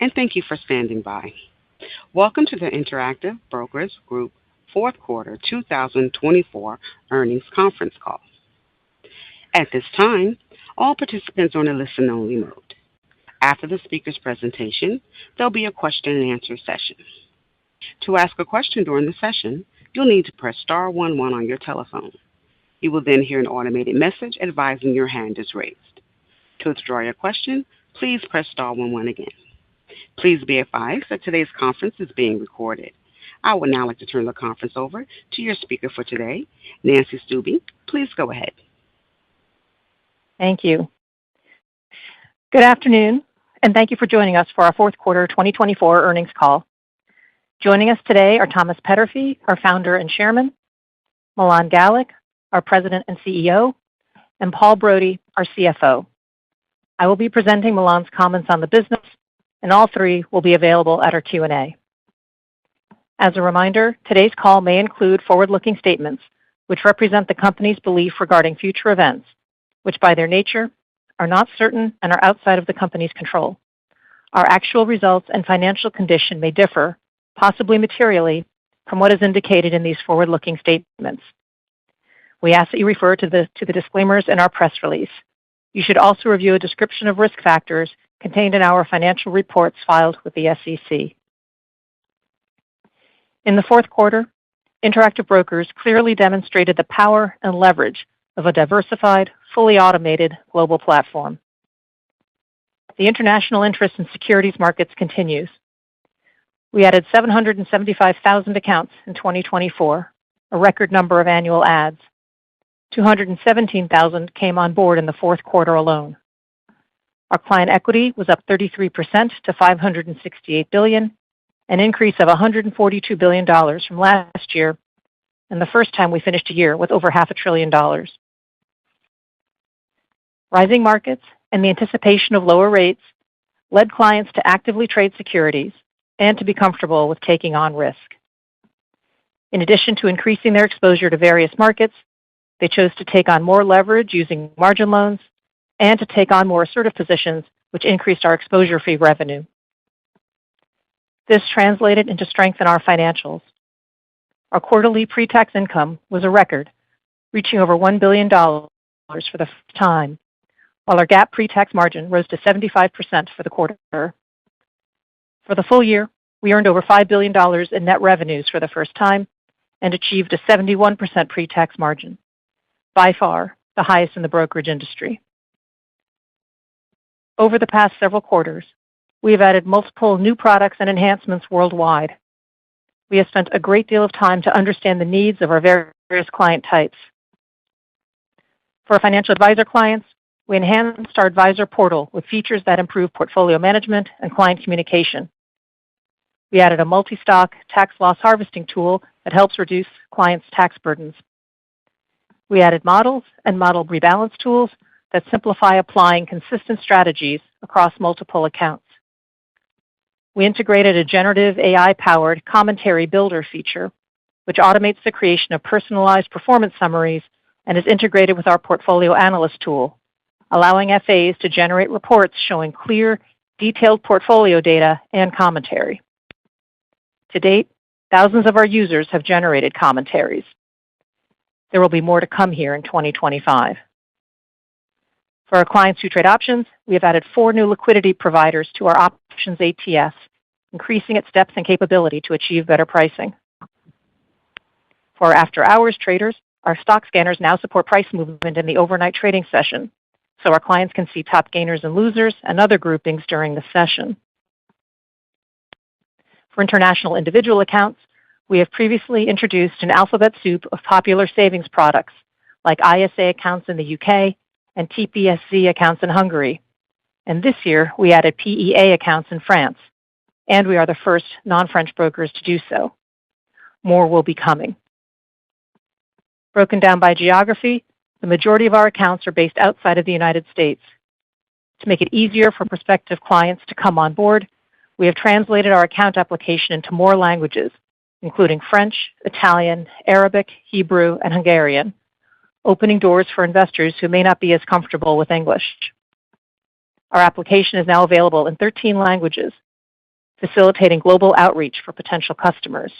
and thank you for standing by. Welcome to the Interactive Brokers Group fourth quarter 2024 earnings conference call. At this time, all participants are in a listen-only mode. After the speaker's presentation, there'll be a question-and-answer session. To ask a question during the session, you'll need to press star 11 on your telephone. You will then hear an automated message advising your hand is raised. To withdraw your question, please press star 11 again. Please be advised that today's conference is being recorded. I would now like to turn the conference over to your speaker for today, Nancy Stuebe. Please go ahead. Thank you. Good afternoon, and thank you for joining us for our fourth quarter 2024 earnings call. Joining us today are Thomas Peterffy, our founder and chairman, Milan Galik, our president and CEO, and Paul Brody, our CFO. I will be presenting Milan's comments on the business, and all three will be available at our Q&A. As a reminder, today's call may include forward-looking statements which represent the company's belief regarding future events, which by their nature are not certain and are outside of the company's control. Our actual results and financial condition may differ, possibly materially, from what is indicated in these forward-looking statements. We ask that you refer to the disclaimers in our press release. You should also review a description of risk factors contained in our financial reports filed with the SEC. In the fourth quarter, Interactive Brokers clearly demonstrated the power and leverage of a diversified, fully automated global platform. The international interest in securities markets continues. We added 775,000 accounts in 2024, a record number of annual adds. 217,000 came on board in the fourth quarter alone. Our client equity was up 33% to $568 billion, an increase of $142 billion from last year, and the first time we finished a year with over $500 billion. Rising markets and the anticipation of lower rates led clients to actively trade securities and to be comfortable with taking on risk. In addition to increasing their exposure to various markets, they chose to take on more leverage using margin loans and to take on more assertive positions, which increased our exposure fee revenue. This translated into strength in our financials. Our quarterly pre-tax income was a record, reaching over $1 billion for the first time, while our GAAP pre-tax margin rose to 75% for the quarter. For the full year, we earned over $5 billion in net revenues for the first time and achieved a 71% pre-tax margin, by far the highest in the brokerage industry. Over the past several quarters, we have added multiple new products and enhancements worldwide. We have spent a great deal of time to understand the needs of our various client types. For our financial advisor clients, we enhanced our advisor portal with features that improve portfolio management and client communication. We added a multi-stock tax loss harvesting tool that helps reduce clients' tax burdens. We added models and model rebalance tools that simplify applying consistent strategies across multiple accounts. We integrated a generative AI-powered commentary builder feature, which automates the creation of personalized performance summaries and is integrated with our portfolio analyst tool, allowing FAs to generate reports showing clear, detailed portfolio data and commentary. To date, thousands of our users have generated commentaries. There will be more to come here in 2025. For our clients who trade options, we have added 4 new liquidity providers to our options ATS, increasing its depth and capability to achieve better pricing. For our after-hours traders, our stock scanners now support price movement in the overnight trading session, so our clients can see top gainers and losers and other groupings during the session. For international individual accounts, we have previously introduced an alphabet soup of popular savings products like ISA accounts in the UK and TPSZ accounts in Hungary. And this year, we added PEA accounts in France, and we are the first non-French brokers to do so. More will be coming. Broken down by geography, the majority of our accounts are based outside of the United States. To make it easier for prospective clients to come on board, we have translated our account application into more languages, including French, Italian, Arabic, Hebrew, and Hungarian, opening doors for investors who may not be as comfortable with English. Our application is now available in 13 languages, facilitating global outreach for potential customers.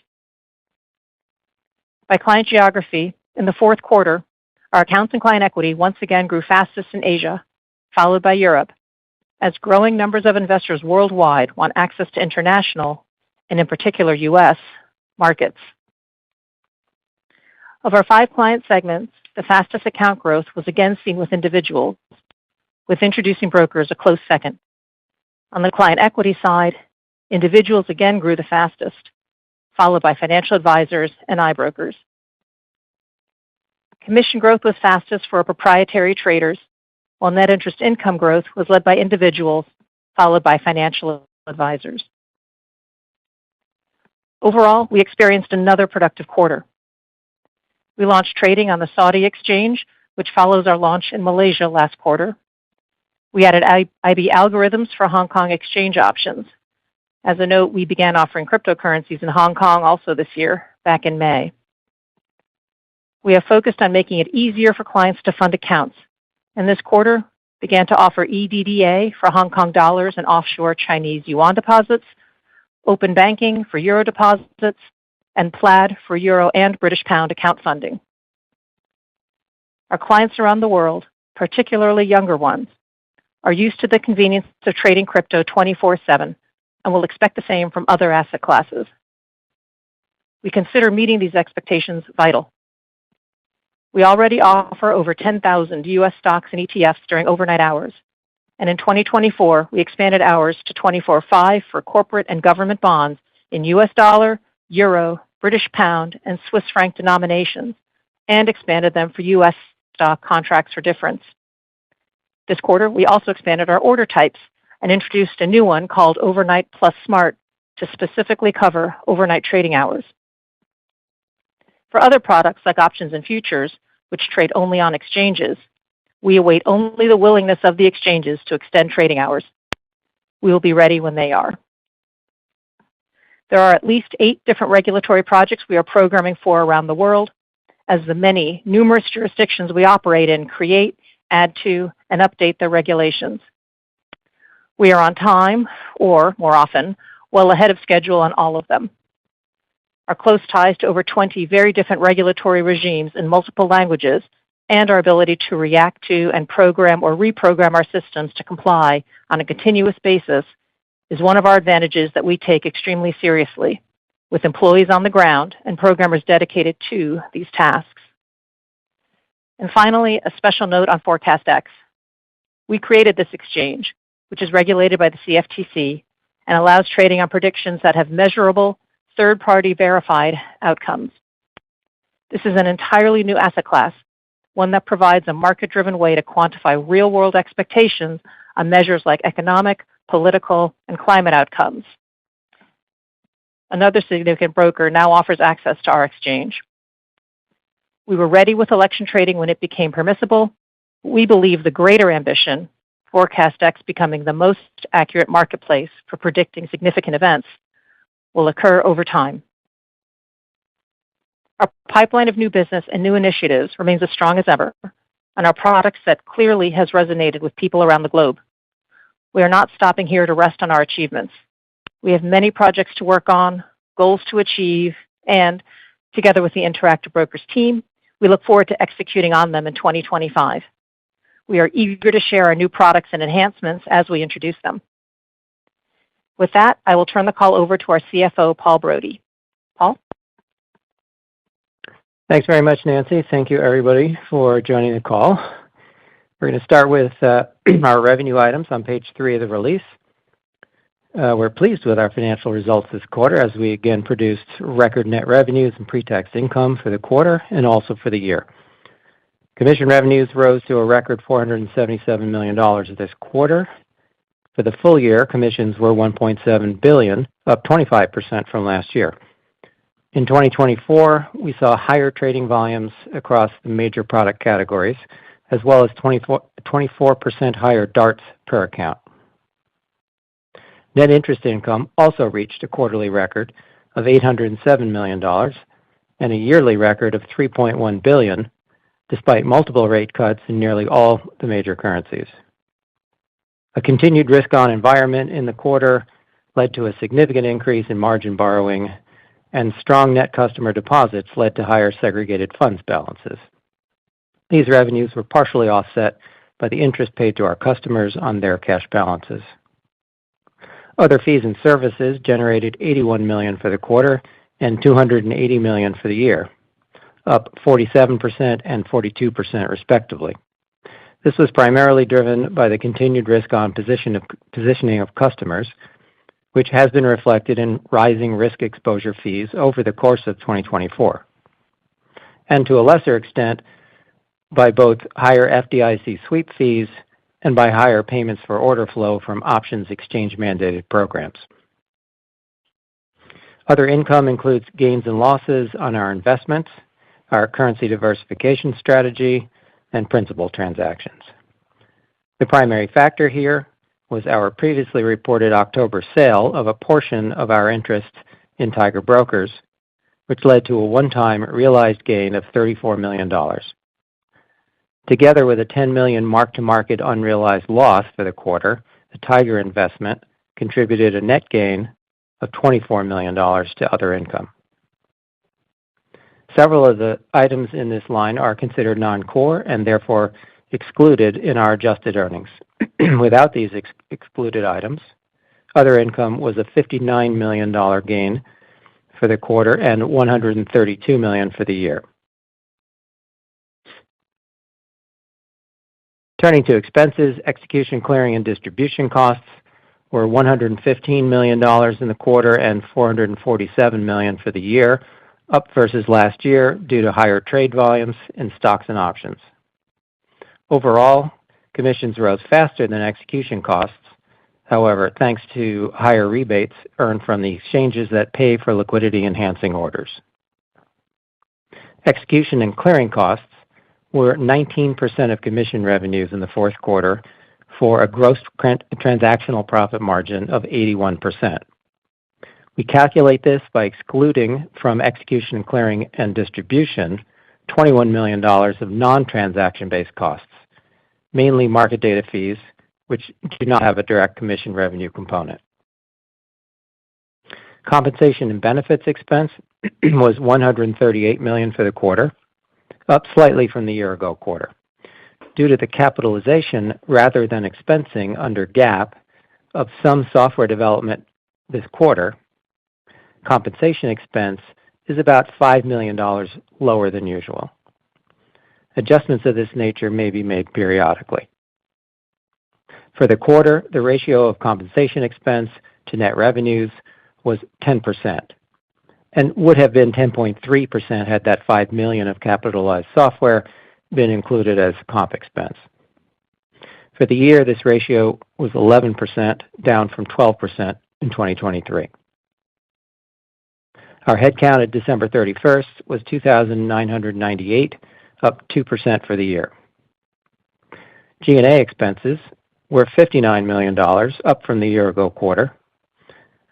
By client geography, in the fourth quarter, our accounts and client equity once again grew fastest in Asia, followed by Europe, as growing numbers of investors worldwide want access to international, and in particular U.S., markets. Of our 5 client segments, the fastest account growth was again seen with individuals, with introducing brokers a close second. On the client equity side, individuals again grew the fastest, followed by financial advisors and iBrokers. Commission growth was fastest for our proprietary traders, while net interest income growth was led by individuals, followed by financial advisors. Overall, we experienced another productive quarter. We launched trading on the Saudi exchange, which follows our launch in Malaysia last quarter. We added IB algorithms for Hong Kong exchange options. As a note, we began offering cryptocurrencies in Hong Kong also this year, back in May. We have focused on making it easier for clients to fund accounts, and this quarter began to offer EDDA for Hong Kong dollars and offshore Chinese yuan deposits, open banking for euro deposits, and Plaid for euro and British pound account funding. Our clients around the world, particularly younger ones, are used to the convenience of trading crypto 24/7 and will expect the same from other asset classes. We consider meeting these expectations vital. We already offer over 10,000 U.S. stocks and ETFs during overnight hours, and in 2024, we expanded hours to 24/5 for corporate and government bonds in U.S. dollar, euro, British pound, and Swiss franc denominations, and expanded them for U.S. stock contracts for difference. This quarter, we also expanded our order types and introduced a new one called Overnight Plus Smart to specifically cover overnight trading hours. For other products like options and futures, which trade only on exchanges, we await only the willingness of the exchanges to extend trading hours. We will be ready when they are. There are at least 8 different regulatory projects we are programming for around the world, as the many, numerous jurisdictions we operate in create, add to, and update their regulations. We are on time, or more often, well ahead of schedule on all of them. Our close ties to over 20 very different regulatory regimes in multiple languages, and our ability to react to and program or reprogram our systems to comply on a continuous basis is one of our advantages that we take extremely seriously, with employees on the ground and programmers dedicated to these tasks. And finally, a special note on ForecastX. We created this exchange, which is regulated by the CFTC and allows trading on predictions that have measurable, third-party verified outcomes. This is an entirely new asset class, one that provides a market-driven way to quantify real-world expectations on measures like economic, political, and climate outcomes. Another significant broker now offers access to our exchange. We were ready with election trading when it became permissible. We believe the greater ambition, ForecastX becoming the most accurate marketplace for predicting significant events, will occur over time. Our pipeline of new business and new initiatives remains as strong as ever, and our product set clearly has resonated with people around the globe. We are not stopping here to rest on our achievements. We have many projects to work on, goals to achieve, and, together with the Interactive Brokers team, we look forward to executing on them in 2025. We are eager to share our new products and enhancements as we introduce them. With that, I will turn the call over to our CFO, Paul Brody. Paul? Thanks very much, Nancy. Thank you, everybody, for joining the call. We're going to start with our revenue items on page 3 of the release. We're pleased with our financial results this quarter as we again produced record net revenues and pre-tax income for the quarter and also for the year. Commission revenues rose to a record $477 million this quarter. For the full year, commissions were $1.7 billion, up 25% from last year. In 2024, we saw higher trading volumes across the major product categories, as well as 24% higher DARTs per account. Net interest income also reached a quarterly record of $807 million and a yearly record of $3.1 billion, despite multiple rate cuts in nearly all the major currencies. A continued risk-on environment in the quarter led to a significant increase in margin borrowing, and strong net customer deposits led to higher segregated funds balances. These revenues were partially offset by the interest paid to our customers on their cash balances. Other fees and services generated $81 million for the quarter and $280 million for the year, up 47% and 42% respectively. This was primarily driven by the continued risk-on positioning of customers, which has been reflected in rising risk exposure fees over the course of 2024, and to a lesser extent, by both higher FDIC sweep fees and by higher payments for order flow from options exchange-mandated programs. Other income includes gains and losses on our investments, our currency diversification strategy, and principal transactions. The primary factor here was our previously reported October sale of a portion of our interest in Tiger Brokers, which led to a one-time realized gain of $34 million. Together with a $10 million mark-to-market unrealized loss for the quarter, the Tiger investment contributed a net gain of $24 million to other income. Several of the items in this line are considered non-core and therefore excluded in our adjusted earnings. Without these excluded items, other income was a $59 million gain for the quarter and $132 million for the year. Turning to expenses, execution, clearing, and distribution costs were $115 million in the quarter and $447 million for the year, up versus last year due to higher trade volumes in stocks and options. Overall, commissions rose faster than execution costs, however, thanks to higher rebates earned from the exchanges that pay for liquidity-enhancing orders. Execution and clearing costs were 19% of commission revenues in the fourth quarter for a gross transactional profit margin of 81%. We calculate this by excluding from execution, clearing, and distribution $21 million of non-transaction-based costs, mainly market data fees, which do not have a direct commission revenue component. Compensation and benefits expense was $138 million for the quarter, up slightly from the year-ago quarter. Due to the capitalization rather than expensing under GAAP of some software development this quarter, compensation expense is about $5 million lower than usual. Adjustments of this nature may be made periodically. For the quarter, the ratio of compensation expense to net revenues was 10%, and would have been 10.3% had that $5 million of capitalized software been included as comp expense. For the year, this ratio was 11%, down from 12% in 2023. Our headcount at December 31st was 2,998, up 2% for the year. G&A expenses were $59 million, up from the year-ago quarter.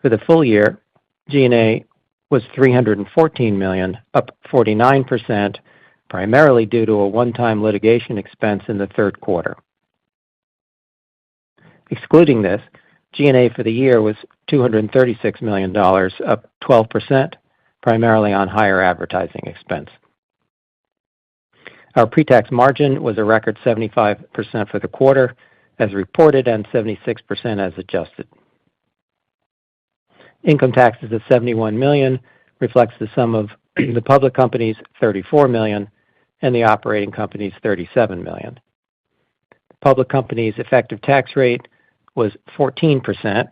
For the full year, G&A was $314 million, up 49%, primarily due to a one-time litigation expense in the third quarter. Excluding this, G&A for the year was $236 million, up 12%, primarily on higher advertising expense. Our pre-tax margin was a record 75% for the quarter, as reported, and 76% as adjusted. Income taxes of $71 million reflects the sum of the public company's $34 million and the operating company's $37 million. The public company's effective tax rate was 14%,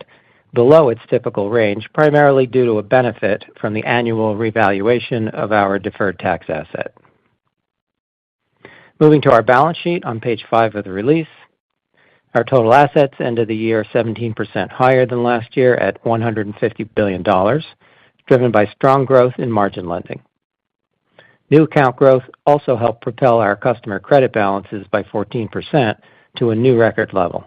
below its typical range, primarily due to a benefit from the annual revaluation of our deferred tax asset. Moving to our balance sheet on page 5 of the release, our total assets ended the year 17% higher than last year at $150 billion, driven by strong growth in margin lending. New account growth also helped propel our customer credit balances by 14% to a new record level.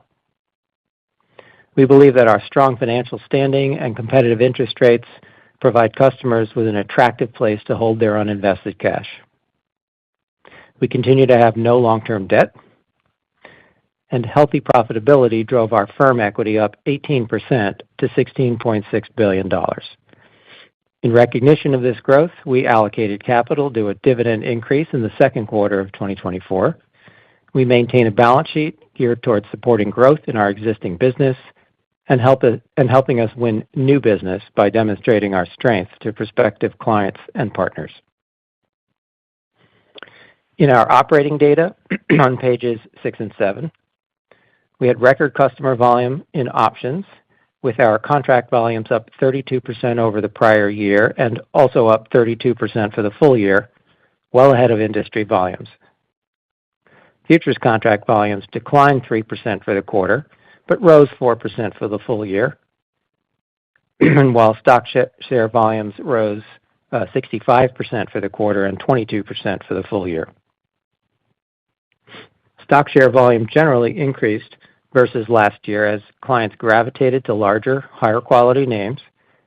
We believe that our strong financial standing and competitive interest rates provide customers with an attractive place to hold their uninvested cash. We continue to have no long-term debt. and healthy profitability drove our firm equity up 18% to $16.6 billion. In recognition of this growth, we allocated capital to a dividend increase in the second quarter of 2024. We maintain a balance sheet geared towards supporting growth in our existing business and helping us win new business by demonstrating our strength to prospective clients and partners. In our operating data on pages 6 and 7, we had record customer volume in options, with our contract volumes up 32% over the prior year and also up 32% for the full year, well ahead of industry volumes. Futures contract volumes declined 3% for the quarter, but rose 4% for the full year, while stock share volumes rose 65% for the quarter and 22% for the full year. Stock share volume generally increased versus last year as clients gravitated to larger, higher quality names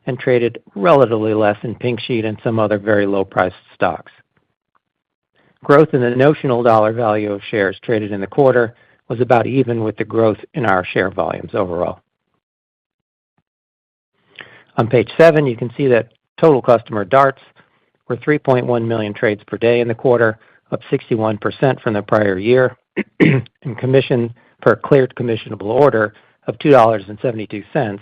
and traded relatively less in pink sheet and some other very low-priced stocks. Growth in the notional dollar value of shares traded in the quarter was about even with the growth in our share volumes overall. On page 7, you can see that total customer DARTs were 3.1 million trades per day in the quarter, up 61% from the prior year, and commission per cleared commissionable order of $2.72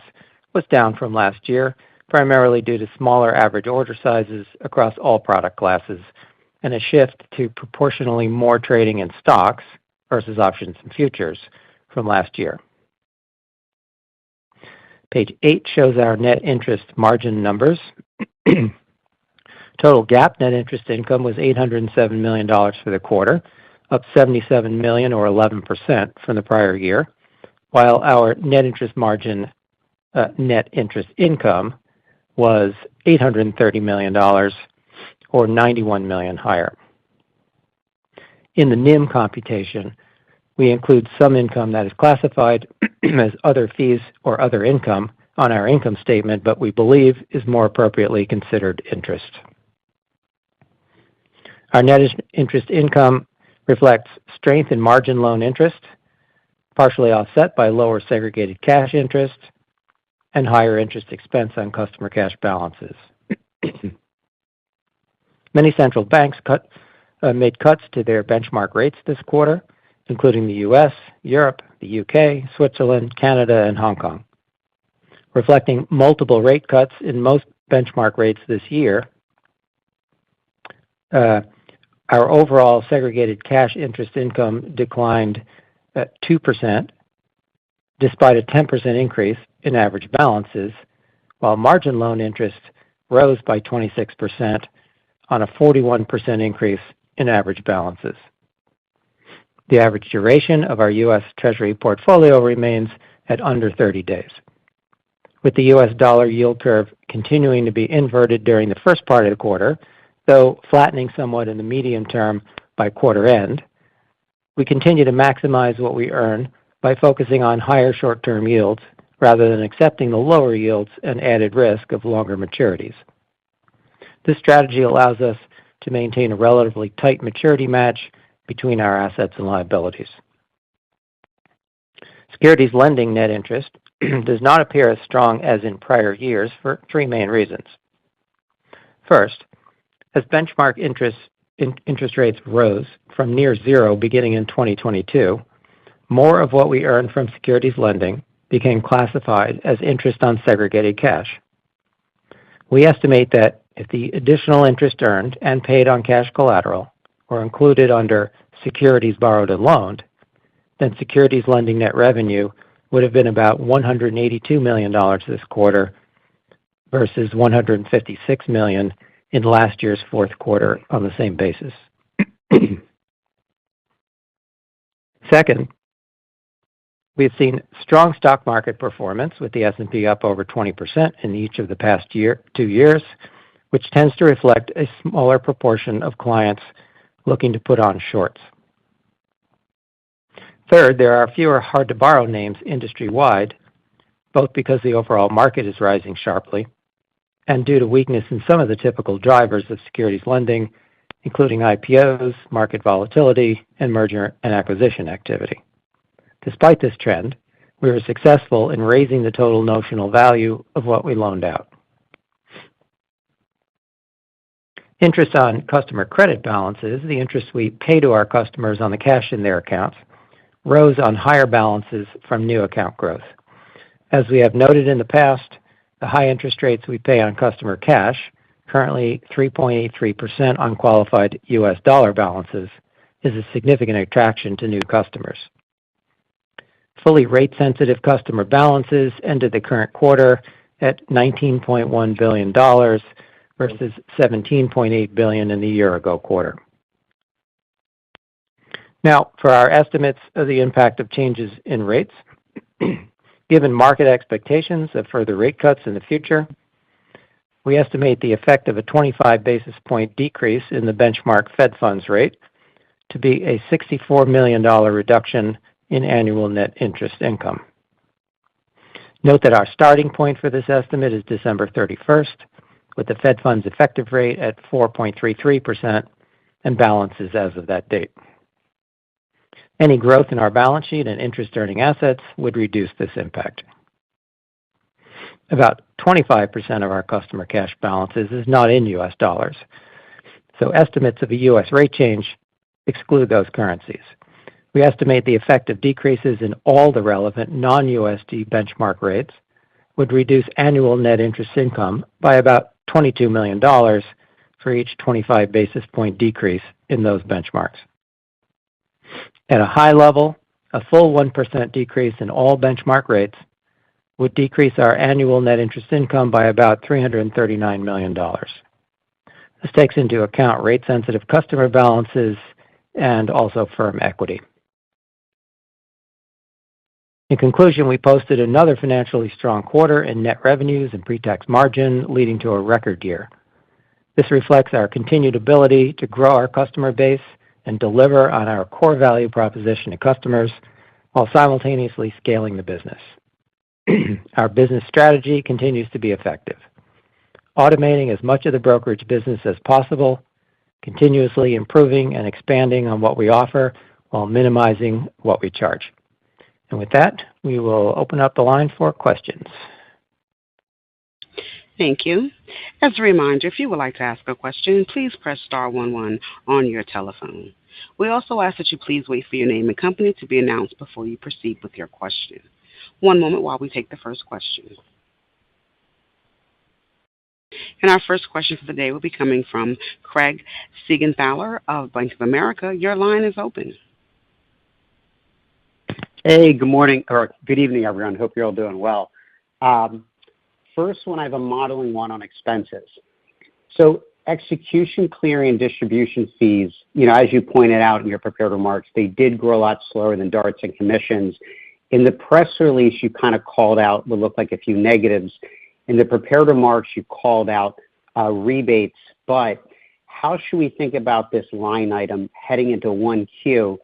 was down from last year, primarily due to smaller average order sizes across all product classes and a shift to proportionally more trading in stocks versus options and futures from last year. Page 8 shows our net interest margin numbers. Total GAAP net interest income was $807 million for the quarter, up $77 million or 11% from the prior year, while our net interest margin, net interest income was $830 million or $91 million higher. In the NIM computation, we include some income that is classified as other fees or other income on our income statement, but we believe is more appropriately considered interest. Our net interest income reflects strength in margin loan interest, partially offset by lower segregated cash interest and higher interest expense on customer cash balances. Many central banks made cuts to their benchmark rates this quarter, including the U.S., Europe, the U.K., Switzerland, Canada, and Hong Kong. Reflecting multiple rate cuts in most benchmark rates this year, our overall segregated cash interest income declined at 2%, despite a 10% increase in average balances, while margin loan interest rose by 26% on a 41% increase in average balances. The average duration of our U.S. Treasury portfolio remains at under 30 days. With the U.S. dollar yield curve continuing to be inverted during the first part of the quarter, though flattening somewhat in the medium term by quarter end, we continue to maximize what we earn by focusing on higher short-term yields rather than accepting the lower yields and added risk of longer maturities. This strategy allows us to maintain a relatively tight maturity match between our assets and liabilities. Securities lending net interest does not appear as strong as in prior years for three main reasons. First, as benchmark interest rates rose from near zero beginning in 2022, more of what we earned from securities lending became classified as interest on segregated cash. We estimate that if the additional interest earned and paid on cash collateral were included under securities borrowed and loaned, then securities lending net revenue would have been about $182 million this quarter versus $156 million in last year's fourth quarter on the same basis. Second, we have seen strong stock market performance with the S&P up over 20% in each of the past 2 years, which tends to reflect a smaller proportion of clients looking to put on shorts. Third, there are fewer hard-to-borrow names industry-wide, both because the overall market is rising sharply and due to weakness in some of the typical drivers of securities lending, including IPOs, market volatility, and merger and acquisition activity. Despite this trend, we were successful in raising the total notional value of what we loaned out. Interest on customer credit balances, the interest we pay to our customers on the cash in their accounts, rose on higher balances from new account growth. As we have noted in the past, the high interest rates we pay on customer cash, currently 3.83% on qualified U.S. dollar balances, is a significant attraction to new customers. Fully rate-sensitive customer balances ended the current quarter at $19.1 billion versus $17.8 billion in the year-ago quarter. Now, for our estimates of the impact of changes in rates, given market expectations of further rate cuts in the future, we estimate the effect of a 25 basis point decrease in the benchmark Fed funds rate to be a $64 million reduction in annual net interest income. Note that our starting point for this estimate is December 31st, with the Fed funds effective rate at 4.33% and balances as of that date. Any growth in our balance sheet and interest-earning assets would reduce this impact. About 25% of our customer cash balances is not in U.S. dollars, so estimates of a U.S. rate change exclude those currencies. We estimate the effect of decreases in all the relevant non-USD benchmark rates would reduce annual net interest income by about $22 million for each 25 basis point decrease in those benchmarks. At a high level, a full 1% decrease in all benchmark rates would decrease our annual net interest income by about $339 million. This takes into account rate-sensitive customer balances and also firm equity. In conclusion, we posted another financially strong quarter in net revenues and pre-tax margin, leading to a record year. This reflects our continued ability to grow our customer base and deliver on our core value proposition to customers while simultaneously scaling the business. Our business strategy continues to be effective, automating as much of the brokerage business as possible, continuously improving and expanding on what we offer while minimizing what we charge. And with that, we will open up the line for questions. Thank you. As a reminder, if you would like to ask a question, please press star 11 on your telephone. We also ask that you please wait for your name and company to be announced before you proceed with your question. One moment while we take the first question. And our first question for the day will be coming from Craig Siegenthaler of Bank of America. Your line is open. Hey, good morning, or good evening, everyone. Hope you're all doing well. First one, I have a modeling one on expenses. So execution, clearing, and distribution fees, as you pointed out in your prepared remarks, they did grow a lot slower than DARTs and commissions. In the press release, you kind of called out what looked like a few negatives. In the prepared remarks, you called out rebates, but how should we think about this line item heading into 1Q?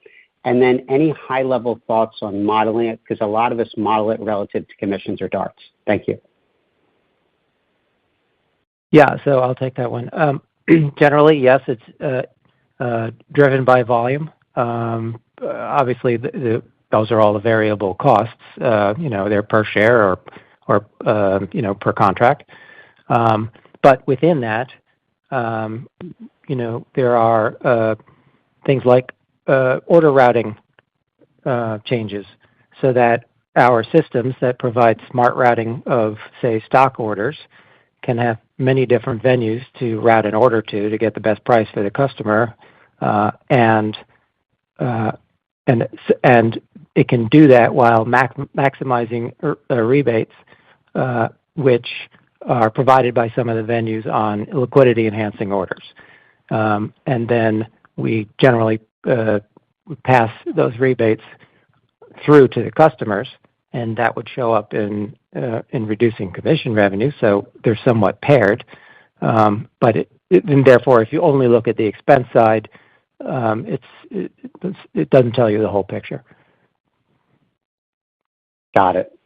And then any high-level thoughts on modeling it, because a lot of us model it relative to commissions or DARTs. Thank you. Yeah, so I'll take that one. Generally, yes, it's driven by volume. Obviously, those are all the variable costs. They're per share or per contract. But within that, there are things like order routing changes, so that our systems that provide smart routing of, say, stock orders can have many different venues to route an order to get the best price for the customer, and it can do that while maximizing rebates, which are provided by some of the venues on liquidity-enhancing orders. And then we generally pass those rebates through to the customers, and that would show up in reducing commission revenue. So they're somewhat paired, but and therefore, if you only look at the expense side, it doesn't tell you the whole picture. Got it.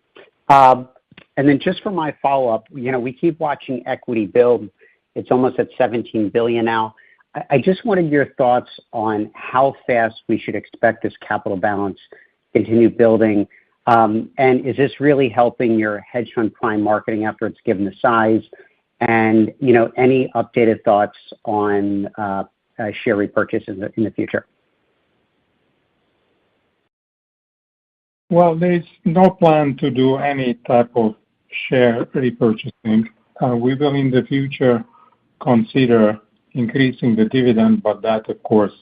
And then just for my follow-up, we keep watching equity build. It's almost at $17 billion now. I just wanted your thoughts on how fast we should expect this capital balance continue building? And is this really helping your hedge fund prime marketing efforts given the size? And any updated thoughts on share repurchase in the future? Well, there is no plan to do any type of share repurchasing. We will in the future consider increasing the dividend, but that, of course,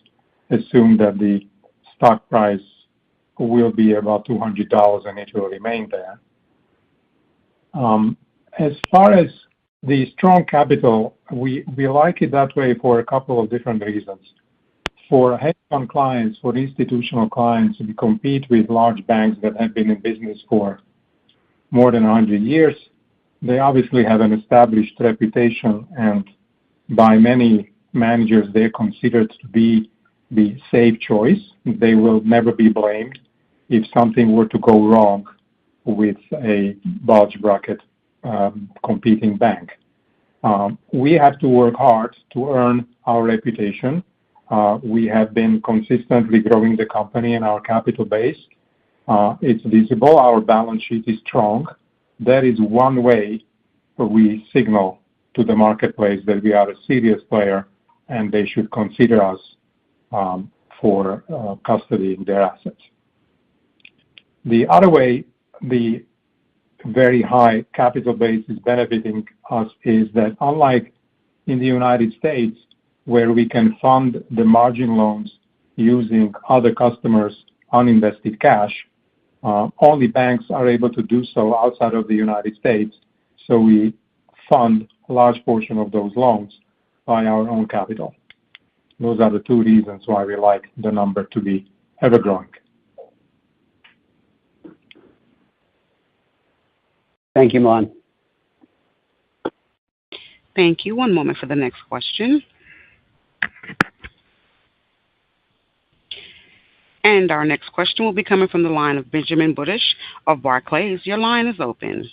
assume that the stock price will be about $200 and it will remain there. As far as the strong capital, we like it that way for a couple of different reasons. For hedge fund clients, for institutional clients, we compete with large banks that have been in business for more than 100 years. They obviously have an established reputation, and by many managers, they're considered to be the safe choice. They will never be blamed if something were to go wrong with a bulge bracket competing bank. We have to work hard to earn our reputation. We have been consistently growing the company and our capital base. It's visible. Our balance sheet is strong. That is one way we signal to the marketplace that we are a serious player and they should consider us for custodying their assets. The other way the very high capital base is benefiting us is that unlike in the United States, where we can fund the margin loans using other customers' uninvested cash, only banks are able to do so outside of the United States. So we fund a large portion of those loans by our own capital. Those are the two reasons why we like the number to be ever growing. Thank you, Milan. Thank you. One moment for the next question. And our next question will be coming from the line of Benjamin Budish of Barclays. Your line is open.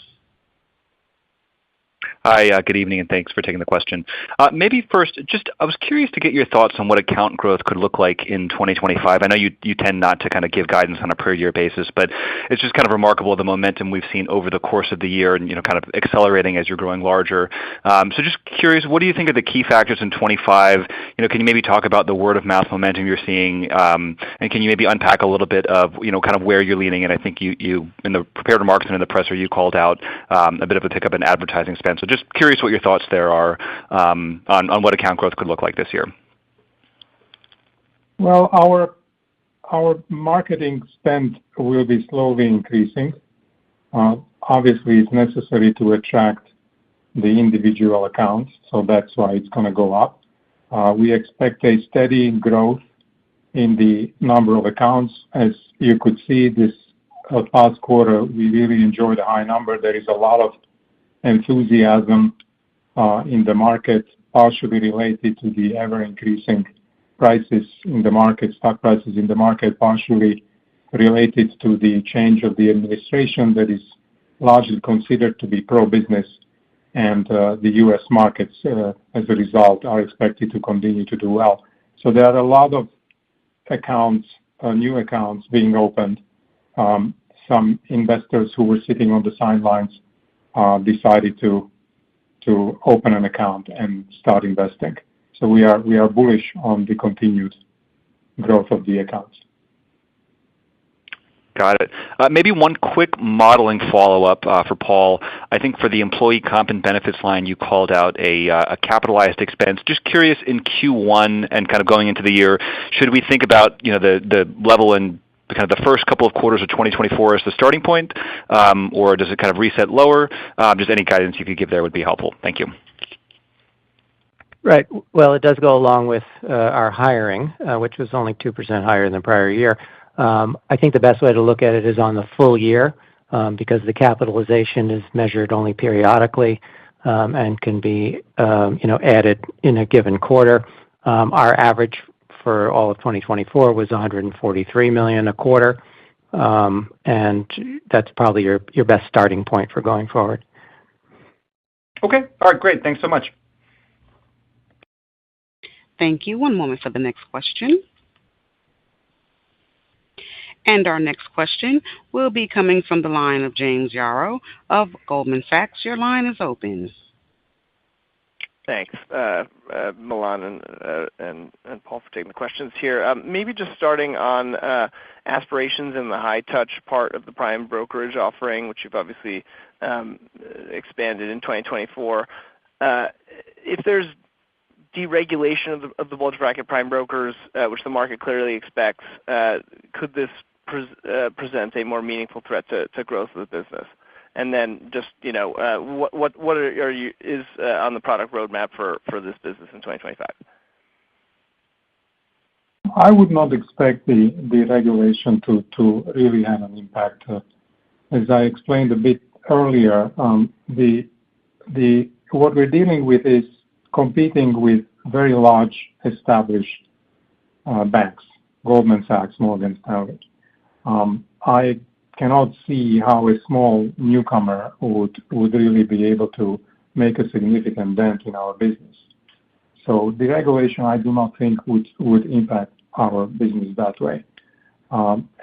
Hi, good evening, and thanks for taking the question. Maybe first, I was curious to get your thoughts on what account growth could look like in 2025. I know you tend not to kind of give guidance on a per-year basis, but it's just kind of remarkable the momentum we've seen over the course of the year and, kind of accelerating as you're growing larger. So just curious, what do you think are the key factors in 25? Can you maybe talk about the word-of-mouth momentum you're seeing, and can you maybe unpack a little bit of, kind of where you're leaning? And I think you in the prepared remarks and in the presser, you called out a bit of a pickup in advertising spend. So just curious what your thoughts there are on what account growth could look like this year. Well, our marketing spend will be slowly increasing. Obviously, it's necessary to attract the individual accounts, so that's why it's going to go up. We expect a steady growth in the number of accounts. As you could see this past quarter, we really enjoyed a high number. There is a lot of enthusiasm in the market, partially related to the ever-increasing prices in the market, stock prices in the market, partially related to the change of the administration that is largely considered to be pro-business, and the U.S. markets, as a result, are expected to continue to do well. So there are a lot of accounts, new accounts being opened. Some investors who were sitting on the sidelines decided to open an account and start investing. So we are bullish on the continued growth of the accounts. Got it. Maybe one quick modeling follow-up for Paul. I think for the employee comp and benefits line, you called out a capitalized expense. Just curious, in Q1 and kind of going into the year, should we think about the level in kind of the first couple of quarters of 2024 as the starting point, or does it kind of reset lower? Just any guidance you could give there would be helpful. Thank you. Right. Well, it does go along with our hiring, which was only 2% higher than the prior year. I think the best way to look at it is on the full year, because the capitalization is measured only periodically and can be added in a given quarter. Our average for all of 2024 was $143 million a quarter, and that's probably your best starting point for going forward. Okay. All right. Great. Thanks so much. Thank you. One moment for the next question. And our next question will be coming from the line of James Yarrow of Goldman Sachs. Your line is open. Thanks, Milan and Paul, for taking the questions here. Maybe just starting on aspirations in the high-touch part of the prime brokerage offering, which you've obviously expanded in 2024. If there's deregulation of the bulge bracket prime brokers, which the market clearly expects, could this present a more meaningful threat to growth of the business? And then just, what is on the product roadmap for this business in 2025? I would not expect the regulation to really have an impact. As I explained a bit earlier, what we're dealing with is competing with very large established banks, Goldman Sachs, Morgan Stanley. I cannot see how a small newcomer would really be able to make a significant dent in our business. So the regulation, I do not think would impact our business that way.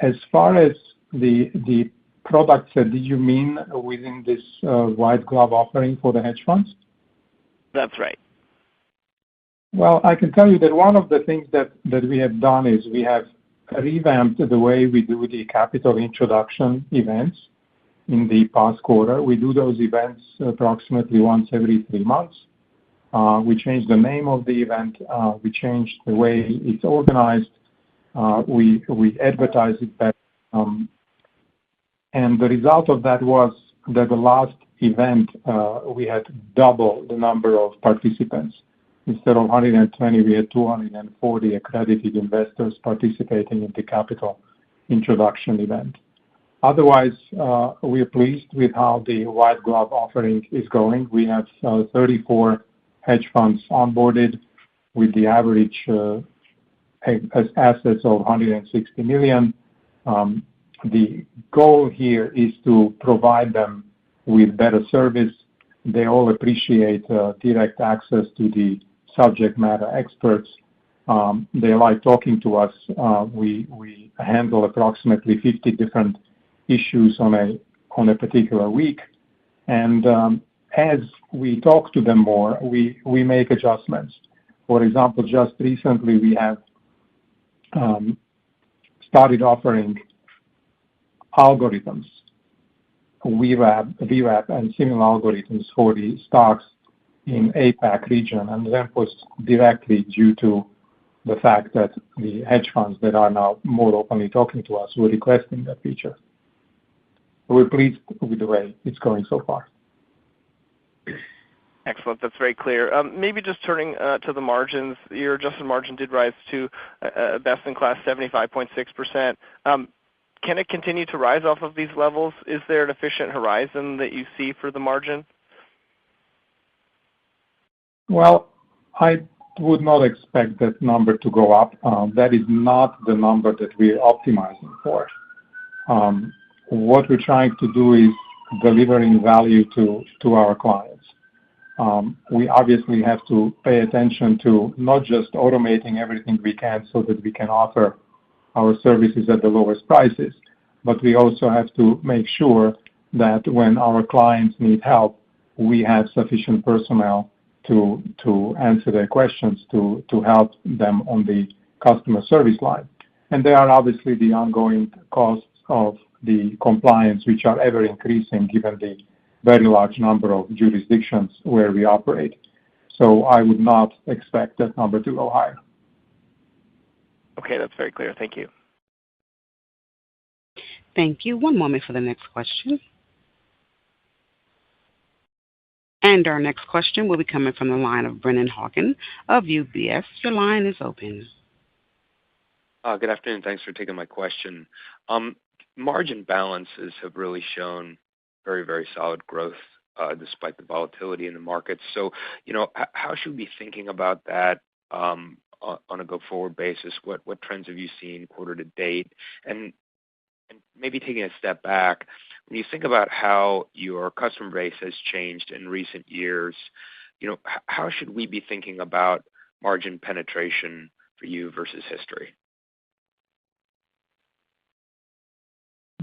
As far as the products, did you mean within this white glove offering for the hedge funds? That's right. Well, I can tell you that one of the things that we have done is we have revamped the way we do the capital introduction events in the past quarter. We do those events approximately once every 3 months. We changed the name of the event. We changed the way it's organized. We advertise it better. And the result of that was that the last event, we had double the number of participants. Instead of 120, we had 240 accredited investors participating in the capital introduction event. Otherwise, we are pleased with how the white glove offering is going. We have 34 hedge funds onboarded with the average assets of $160 million. The goal here is to provide them with better service. They all appreciate direct access to the subject matter experts. They like talking to us. We handle approximately 50 different issues on a particular week. And as we talk to them more, we make adjustments. For example, just recently we have started offering algorithms, VWAP and similar algorithms for the stocks in APAC region, and that was directly due to the fact that the hedge funds that are now more openly talking to us were requesting that feature. We're pleased with the way it's going so far. Excellent. That's very clear. Maybe just turning to the margins, your adjusted margin did rise to a best-in-class 75.6%. Can it continue to rise off of these levels? Is there an efficient horizon that you see for the margin? Well, I would not expect that number to go up. That is not the number that we're optimizing for. What we're trying to do is delivering value to our clients. We obviously have to pay attention to not just automating everything we can so that we can offer our services at the lowest prices, but we also have to make sure that when our clients need help, we have sufficient personnel to answer their questions, to help them on the customer service line. And there are obviously the ongoing costs of the compliance, which are ever increasing given the very large number of jurisdictions where we operate. So I would not expect that number to go higher. Okay, that's very clear. Thank you. Thank you. One moment for the next question. And our next question will be coming from the line of Brennan Hawken of UBS. Your line is open. Good afternoon. Thanks for taking my question. Margin balances have really shown very, very solid growth despite the volatility in the markets. So, how should we be thinking about that on a go-forward basis? What trends have you seen quarter to date? And maybe taking a step back, when you think about how your customer base has changed in recent years, how should we be thinking about margin penetration for you versus history?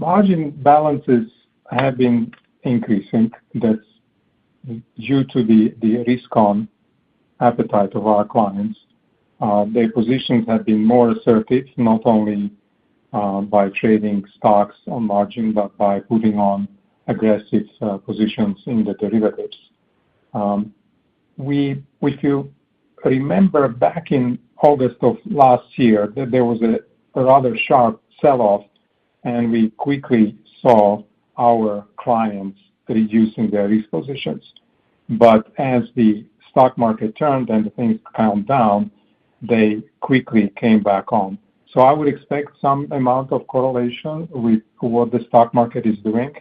margin balances have been increasing. That's due to the risk-on appetite of our clients. Their positions have been more assertive, not only by trading stocks on margin, but by putting on aggressive positions in the derivatives. If you remember back in August of last year, that there was a rather sharp sell-off, and we quickly saw our clients reducing their risk positions. But as the stock market turned and the things calmed down, they quickly came back on. So I would expect some amount of correlation with what the stock market is doing.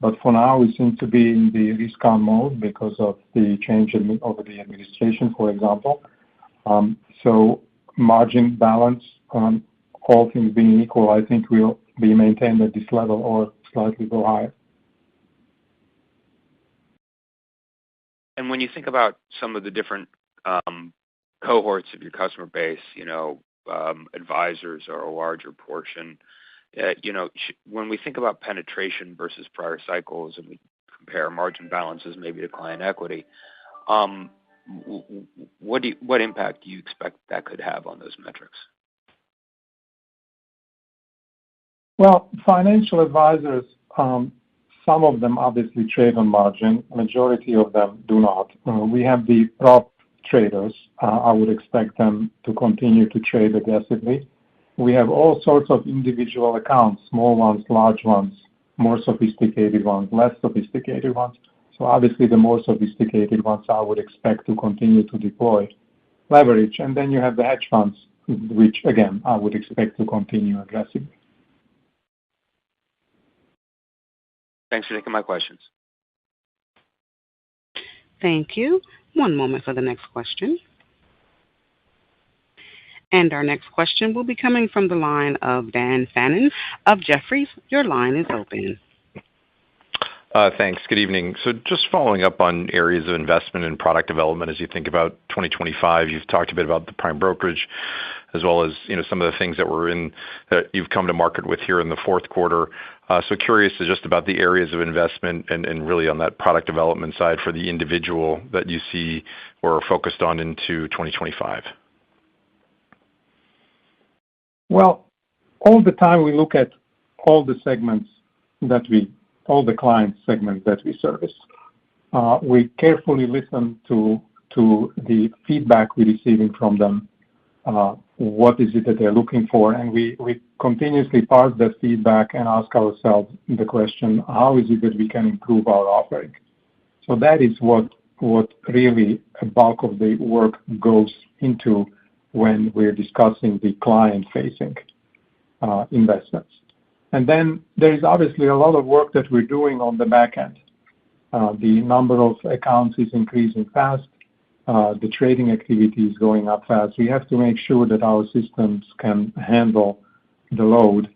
But for now, we seem to be in the risk-on mode because of the change over the administration, for example. So margin balance, all things being equal, I think will be maintained at this level or slightly go higher. And when you think about some of the different cohorts of your customer base, advisors are a larger portion. When we think about penetration versus prior cycles and we compare margin balances maybe to client equity, what impact do you expect that could have on those metrics? Well, financial advisors, some of them obviously trade on margin. Majority of them do not. We have the prop traders. I would expect them to continue to trade aggressively. We have all sorts of individual accounts, small ones, large ones, more sophisticated ones, less sophisticated ones. So obviously the more sophisticated ones I would expect to continue to deploy leverage. And then you have the hedge funds, which again, I would expect to continue aggressively. Thanks for taking my questions. Thank you. One moment for the next question. And our next question will be coming from the line of Dan Fannon of Jefferies. Your line is open. Thanks. Good evening. So just following up on areas of investment and product development as you think about 2025, you've talked a bit about the prime brokerage as well as some of the things that you've come to market with here in the fourth quarter. So curious just about the areas of investment and really on that product development side for the individual that you see or are focused on into 2025. Well, all the time we look at all the segments all the client segments that we service. We carefully listen to the feedback we're receiving from them. What is it that they're looking for? And we continuously parse that feedback and ask ourselves the question, how is it that we can improve our offering? So that is what really a bulk of the work goes into when we're discussing the client-facing investments. And then there is obviously a lot of work that we're doing on the back end. The number of accounts is increasing fast. The trading activity is going up fast. We have to make sure that our systems can handle the load,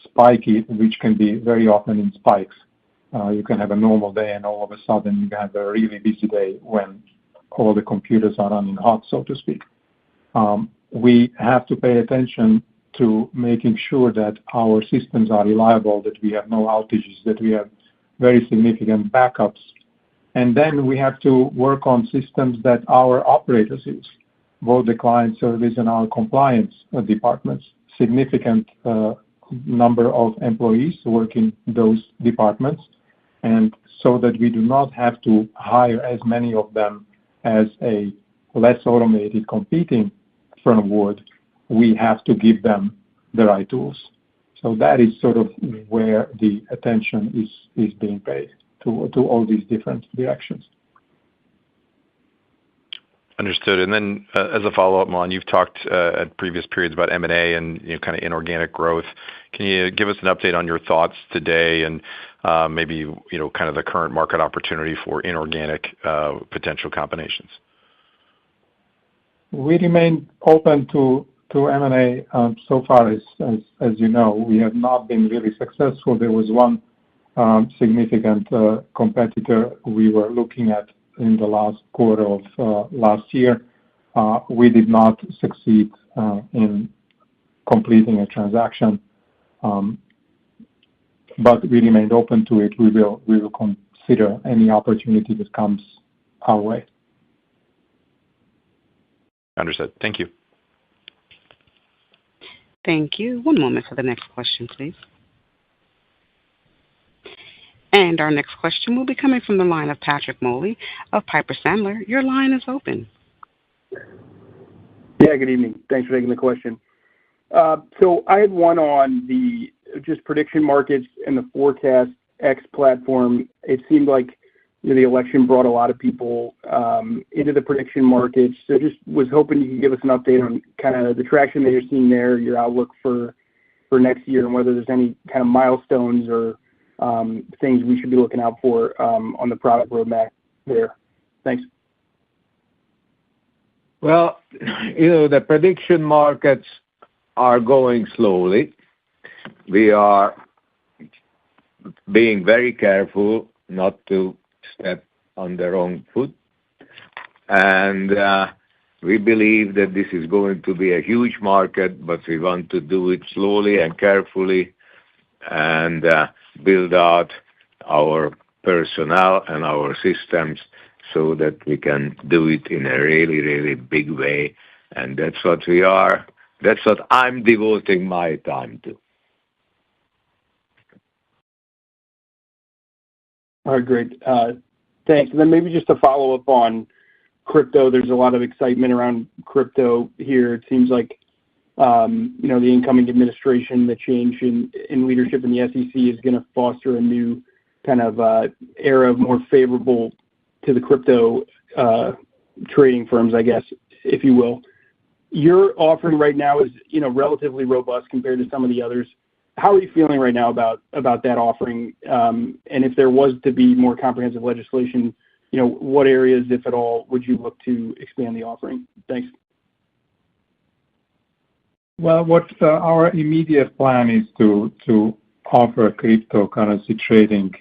spiky, which can be very often in spikes. You can have a normal day and all of a sudden you have a really busy day when all the computers are running hot, so to speak. We have to pay attention to making sure that our systems are reliable, that we have no outages, that we have very significant backups. And then we have to work on systems that our operators use, both the client service and our compliance departments. Significant number of employees work in those departments, and so that we do not have to hire as many of them as a less automated competing firm would, we have to give them the right tools. So that is sort of where the attention is being paid to all these different directions. Understood. And then as a follow-up, Milan, you've talked at previous periods about M&A and kind of inorganic growth. Can you give us an update on your thoughts today and maybe kind of the current market opportunity for inorganic potential combinations? We remain open to M&A. So far, as you know, we have not been really successful. There was one significant competitor we were looking at in the last quarter of last year. We did not succeed in completing a transaction. but we remained open to it. We will consider any opportunity that comes our way. Understood. Thank you. Thank you. One moment for the next question, please. And our next question will be coming from the line of Patrick Moley of Piper Sandler. Your line is open. Yeah, good evening. Thanks for taking the question. So I had one on the just prediction markets and the Forecast X platform. It seemed like the election brought a lot of people into the prediction markets. So just was hoping you could give us an update on kind of the traction that you're seeing there, your outlook for next year, and whether there's any kind of milestones or things we should be looking out for on the product roadmap there. Thanks. Well, the prediction markets are going slowly. We are being very careful not to step on the wrong foot. And we believe that this is going to be a huge market, but we want to do it slowly and carefully and build out our personnel and our systems so that we can do it in a really, really big way. And that's what we are. That's what I'm devoting my time to. All right, great. Thanks. And then maybe just to follow up on crypto, there's a lot of excitement around crypto here. It seems like the incoming administration, the change in leadership in the SEC is going to foster a new kind of era more favorable to the crypto trading firms, I guess, if you will. Your offering right now is relatively robust compared to some of the others. How are you feeling right now about that offering? And if there was to be more comprehensive legislation, what areas, if at all, would you look to expand the offering? Thanks. Well, what our immediate plan is to offer cryptocurrency trading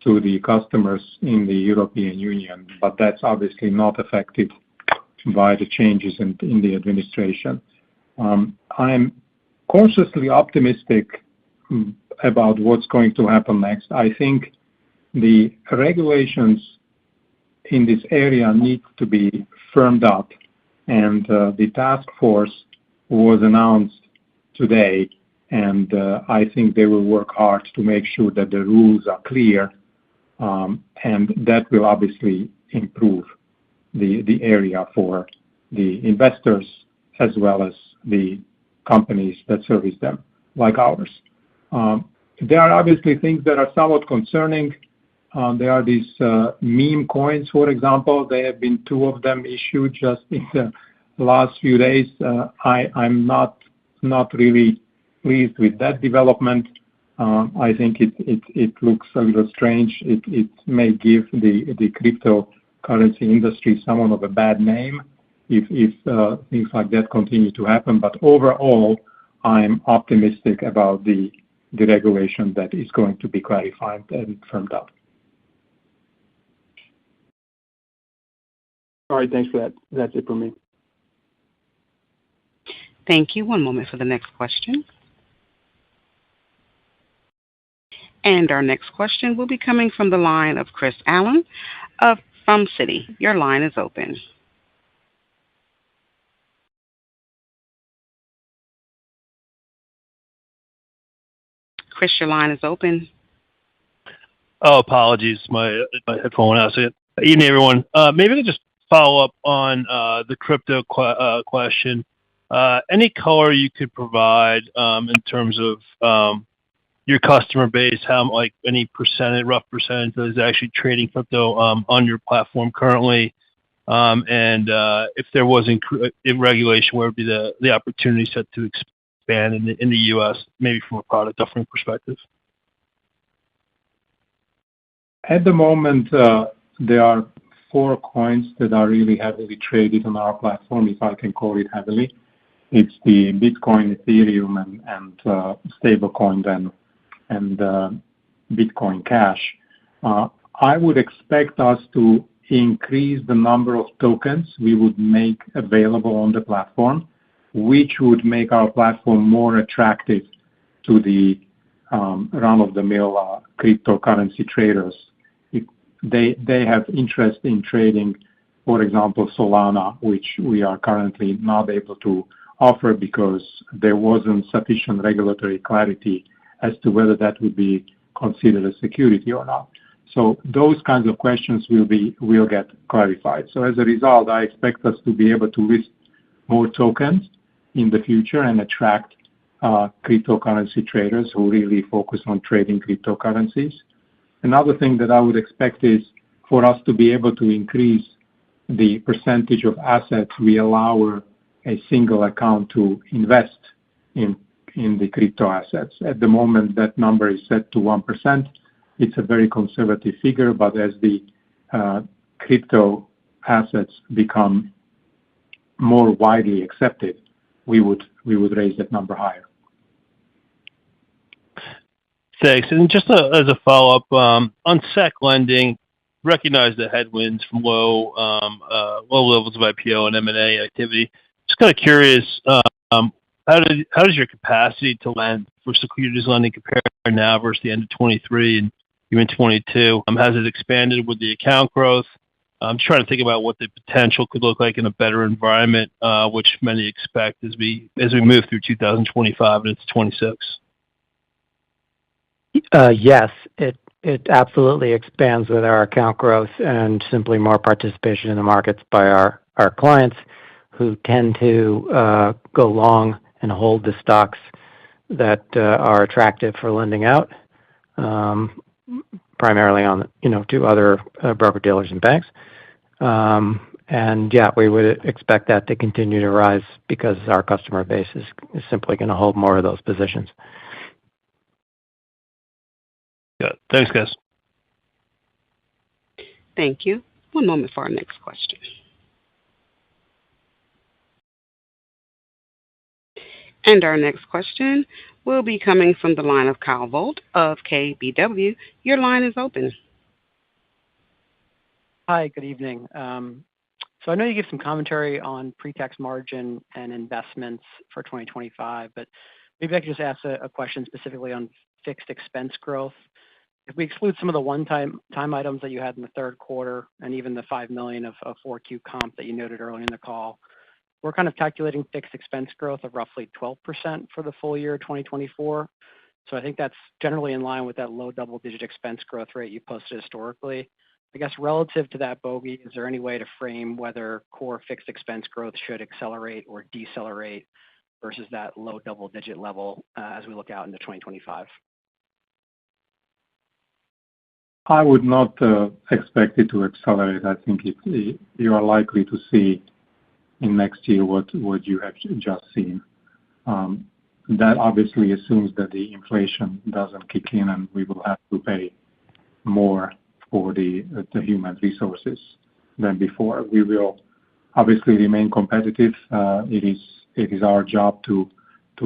to the customers in the European Union, but that's obviously not affected by the changes in the administration. I'm cautiously optimistic about what's going to happen next. I think the regulations in this area need to be firmed up, and the task force was announced today, and I think they will work hard to make sure that the rules are clear, and that will obviously improve the area for the investors as well as the companies that service them, like ours. There are obviously things that are somewhat concerning. There are these meme coins, for example. There have been 2 of them issued just in the last few days. I'm not really pleased with that development. I think it looks a little strange. It may give the cryptocurrency industry somewhat of a bad name if things like that continue to happen. But overall, I'm optimistic about the regulation that is going to be clarified and firmed up. All right, thanks for that. That's it for me. Thank you. One moment for the next question. And our next question will be coming from the line of Chris Allen from Citi. Your line is open. Chris, your line is open. Oh, apologies. My headphone out. So, evening, everyone. Maybe I could just follow up on the crypto question. Any color you could provide in terms of your customer base, how any rough percentage that is actually trading crypto on your platform currently, and if there was regulation, where would be the opportunity set to expand in the U.S., maybe from a product offering perspective? At the moment, there are 4 coins that are really heavily traded on our platform, if I can call it heavily. It's the Bitcoin, Ethereum, and stablecoin and Bitcoin Cash. I would expect us to increase the number of tokens we would make available on the platform, which would make our platform more attractive to the run-of-the-mill cryptocurrency traders. They have interest in trading, for example, Solana, which we are currently not able to offer because there wasn't sufficient regulatory clarity as to whether that would be considered a security or not. So those kinds of questions will get clarified. So as a result, I expect us to be able to list more tokens in the future and attract cryptocurrency traders who really focus on trading cryptocurrencies. Another thing that I would expect is for us to be able to increase the percentage of assets we allow a single account to invest in the crypto assets. At the moment, that number is set to 1%. It's a very conservative figure, but as the crypto assets become more widely accepted, we would raise that number higher. Thanks. And just as a follow-up, on SEC lending, recognize the headwinds from low levels of IPO and M&A activity. Just kind of curious, how does your capacity to lend for securities lending compare now versus the end of 23 and even 22? Has it expanded with the account growth? I'm trying to think about what the potential could look like in a better environment, which many expect as we move through 2025 and into 26. Yes, it absolutely expands with our account growth and simply more participation in the markets by our clients who tend to go long and hold the stocks that are attractive for lending out, primarily on to other broker-dealers and banks. And yeah, we would expect that to continue to rise because our customer base is simply going to hold more of those positions. Yeah. Thanks, guys. Thank you. One moment for our next question. And our next question will be coming from the line of Kyle Voigt of KBW. Your line is open. Hi, good evening. So I know you gave some commentary on pre-tax margin and investments for 2025, but maybe I could just ask a question specifically on fixed expense growth. If we exclude some of the one-time items that you had in the third quarter and even the $5 million of 4Q comp that you noted earlier in the call, we're kind of calculating fixed expense growth of roughly 12% for the full year 2024. So I think that's generally in line with that low double-digit expense growth rate you posted historically. I guess relative to that bogey, is there any way to frame whether core fixed expense growth should accelerate or decelerate versus that low double-digit level as we look out into 2025? I would not expect it to accelerate. I think you are likely to see in next year what you have just seen. That obviously assumes that the inflation doesn't kick in and we will have to pay more for the human resources than before. We will obviously remain competitive. It is our job to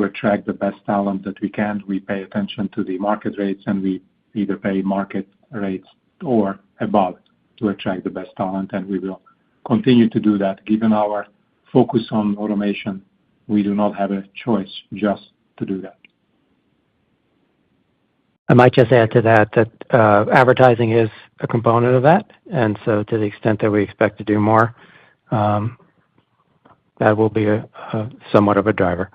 attract the best talent that we can. We pay attention to the market rates and we either pay market rates or above to attract the best talent, and we will continue to do that. Given our focus on automation, we do not have a choice just to do that. I might just add to that advertising is a component of that, and so to the extent that we expect to do more, that will be somewhat of a driver.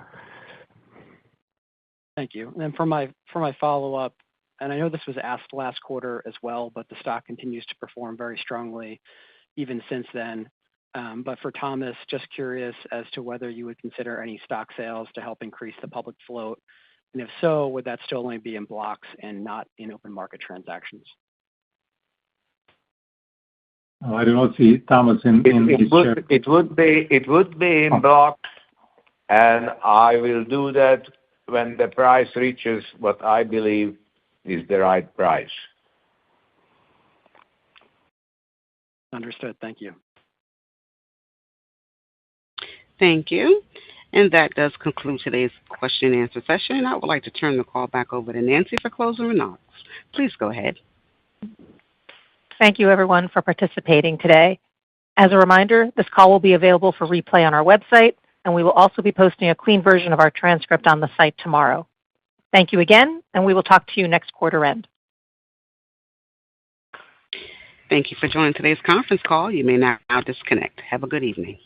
Thank you. And then for my follow-up, and I know this was asked last quarter as well, but the stock continues to perform very strongly even since then. But for Thomas, just curious as to whether you would consider any stock sales to help increase the public float. And if so, would that still only be in blocks and not in open market transactions? I do not see Thomas in his chair. It would be in blocks, and I will do that when the price reaches what I believe is the right price. Understood. Thank you. Thank you. And that does conclude today's question and answer session. I would like to turn the call back over to Nancy for closing remarks. Please go ahead. Thank you, everyone, for participating today. As a reminder, this call will be available for replay on our website, and we will also be posting a clean version of our transcript on the site tomorrow. Thank you again, and we will talk to you next quarter end. Thank you for joining today's conference call. You may now disconnect. Have a good evening.